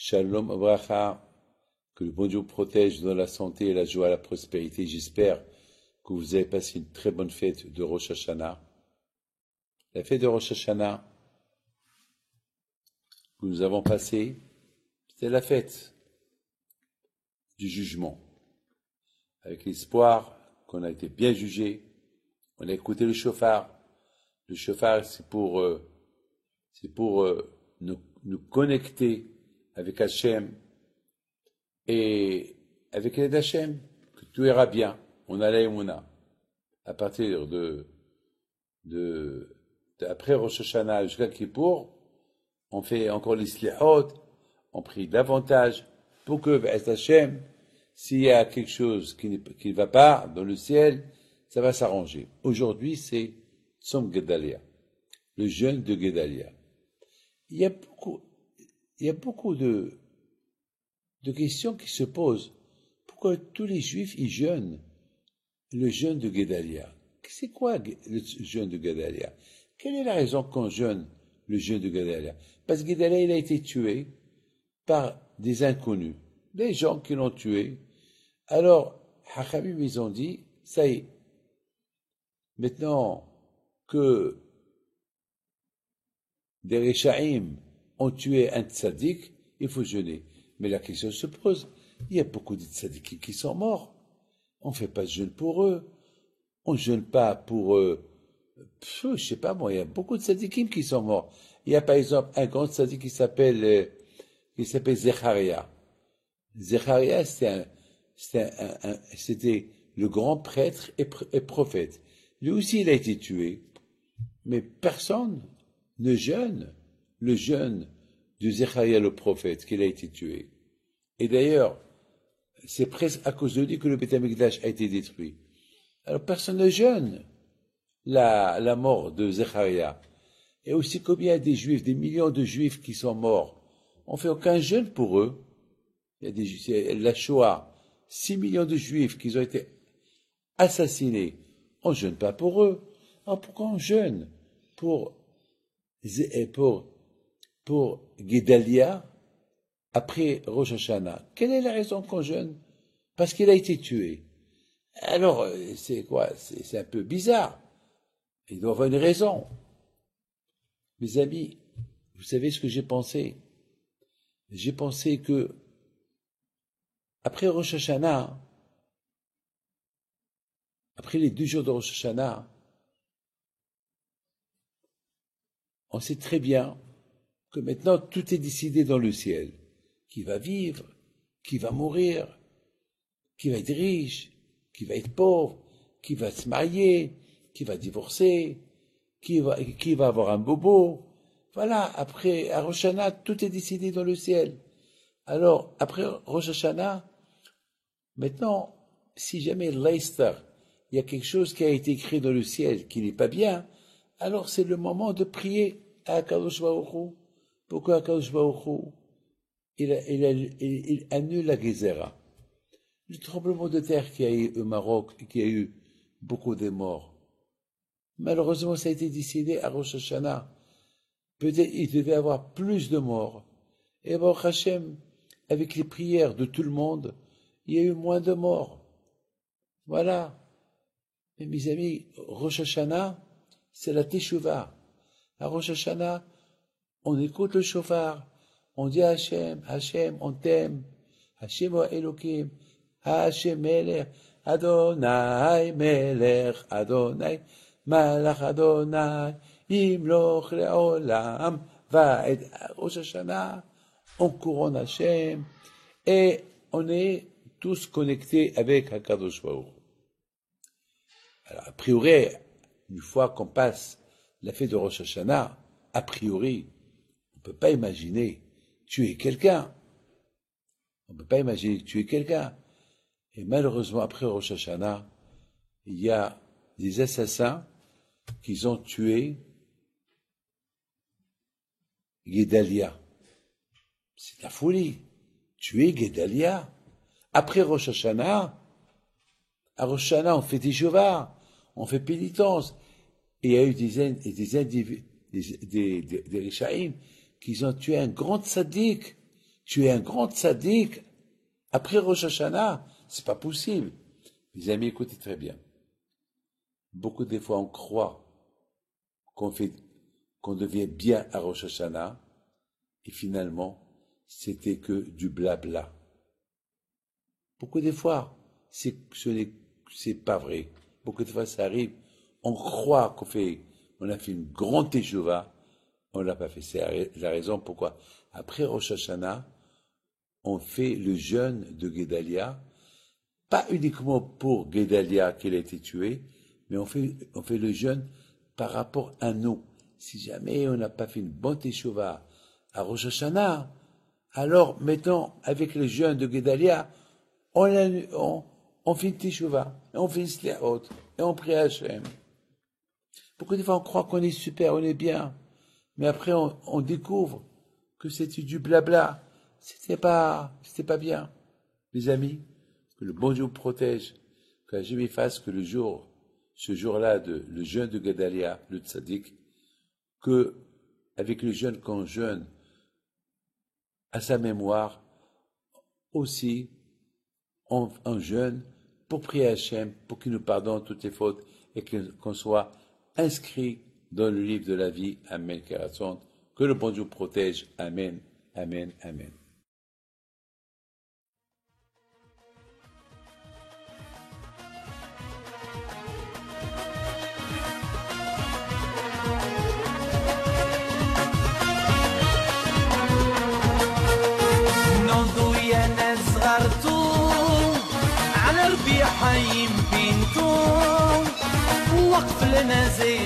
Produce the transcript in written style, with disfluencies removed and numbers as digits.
Shalom Abracha, que le bon Dieu vous protège dans la santé, la joie, la prospérité. J'espère que vous avez passé une très bonne fête de Rosh Hashanah. La fête de Rosh Hashanah que nous avons passée, c'était la fête du jugement, avec l'espoir qu'on a été bien jugé. On a écouté le shofar. Le shofar, c'est pour nous connecter avec Hachem et avec l'aide d'Hachem, que tout ira bien. On a la émouna. À partir après Rosh Hashanah jusqu'à Kippour, on fait encore les slihot, on prie davantage pour que, Hachem, s'il y a quelque chose qui ne va pas dans le ciel, ça va s'arranger. Aujourd'hui, c'est Tzom Gedalia, le jeûne de Gedalia. Il y a beaucoup de questions qui se posent. Pourquoi tous les Juifs y jeûnent le jeûne de Gedalia? C'est quoi le jeûne de Gedalia? Quelle est la raison qu'on jeûne le jeûne de Gedalia? Parce que Gedalia, il a été tué par des inconnus, des gens qui l'ont tué. Alors, Hachamim, ils ont dit, ça y est, maintenant que des Réchaïm ont tué un tzaddik, il faut jeûner. Mais la question se pose, il y a beaucoup de tzaddikim qui sont morts. On ne fait pas de jeûne pour eux. On ne jeûne pas pour eux. Je sais pas moi, il y a beaucoup de tzaddikim qui sont morts. Il y a par exemple un grand tzaddik qui s'appelle Zecharia. Zecharia, c'était le grand prêtre et prophète. Lui aussi, il a été tué. Mais personne ne jeûne le jeûne de Zecharia le prophète, qu'il a été tué. Et d'ailleurs, c'est presque à cause de lui que le Beth Amikdash a été détruit. Alors personne ne jeûne la mort de Zecharia. Et aussi combien des Juifs, des millions de Juifs qui sont morts. On fait aucun jeûne pour eux. Il y a la Shoah, 6 millions de Juifs qui ont été assassinés. On ne jeûne pas pour eux. Alors pourquoi on jeûne pour Gedalia après Rosh Hashanah? Quelle est la raison qu'on jeûne? Parce qu'il a été tué. Alors, c'est quoi? C'est un peu bizarre. Il doit y avoir une raison. Mes amis, vous savez ce que j'ai pensé? J'ai pensé que après Rosh Hashanah, après les 2 jours de Rosh Hashanah, on sait très bien que maintenant tout est décidé dans le ciel. Qui va vivre, qui va mourir, qui va être riche, qui va être pauvre, qui va se marier, qui va divorcer, qui va avoir un bobo. Voilà, après à Rosh Hashanah, tout est décidé dans le ciel. Alors, après Rosh Hashanah, maintenant, si jamais Leicester, il y a quelque chose qui a été écrit dans le ciel qui n'est pas bien, alors c'est le moment de prier à Akadosh Baruch Hu, pour que Akadosh Baruch Hu, il annule la Gézera. Le tremblement de terre qu'il y a eu au Maroc et qui a eu beaucoup de morts. Malheureusement, ça a été décidé à Rosh Hashanah. Peut-être il devait y avoir plus de morts. Et Baruch Hashem, avec les prières de tout le monde, il y a eu moins de morts. Voilà. Mais mes amis, Rosh Hashanah, c'est la Teshuvah. À Rosh Hashanah, on écoute le shofar, on dit à Hachem, Hachem, on t'aime, Hachem wa Elokim, Hachem Melech, Adonai Melech, Adonai, Malach Adonai, Imloch Leolam, Vaed. Rosh Hashanah, on couronne Hachem, et on est tous connectés avec HaKadosh Baruch Hu. Alors, a priori, une fois qu'on passe la fête de Rosh Hashanah, a priori, on ne peut pas imaginer tuer quelqu'un. On ne peut pas imaginer tuer quelqu'un. Et malheureusement, après Rosh Hashanah, il y a des assassins qui ont tué Gedalia. C'est la folie. Tuer Gedalia. Après Rosh Hashanah, à Rosh Hashanah, on fait des Teshuvah, on fait pénitence. Et il y a eu des Réchaïm qui ont tué un grand tzaddik. tu es un grand tzaddik après Rosh Hashanah. C'est pas possible. Mes amis, écoutez très bien. Beaucoup de fois, on croit qu'on devient bien à Rosh Hashanah, et finalement, c'était que du blabla. Beaucoup de fois, c'est pas vrai. Beaucoup de fois, ça arrive. On croit on a fait une grande teshuva, on l'a pas fait. C'est la raison pourquoi, après Rosh Hashanah, on fait le jeûne de Guédalia, pas uniquement pour Guédalia qu'il a été tué, mais on fait le jeûne par rapport à nous. Si jamais on n'a pas fait une bonne teshuva à Rosh Hashanah, alors maintenant, avec le jeûne de Guédalia, on fait une teshuva, on fait une sliahot, et on prie à Hachem. Beaucoup de fois, on croit qu'on est super, on est bien, mais après, on découvre que c'était du blabla. C'était pas bien. Mes amis, que le bon Dieu vous protège, que Hachem fasse que ce jour-là, le jeûne de Guédalia, le tzaddik, que, avec le jeûne qu'on jeûne, à sa mémoire, aussi, on jeûne pour prier à Hachem, pour qu'il nous pardonne toutes les fautes et qu'on soit inscrit dans le livre de la vie. Amen. Que le bon Dieu protège. Amen. Amen. Amen. على ربيع حيم بنتو وقف لنا زي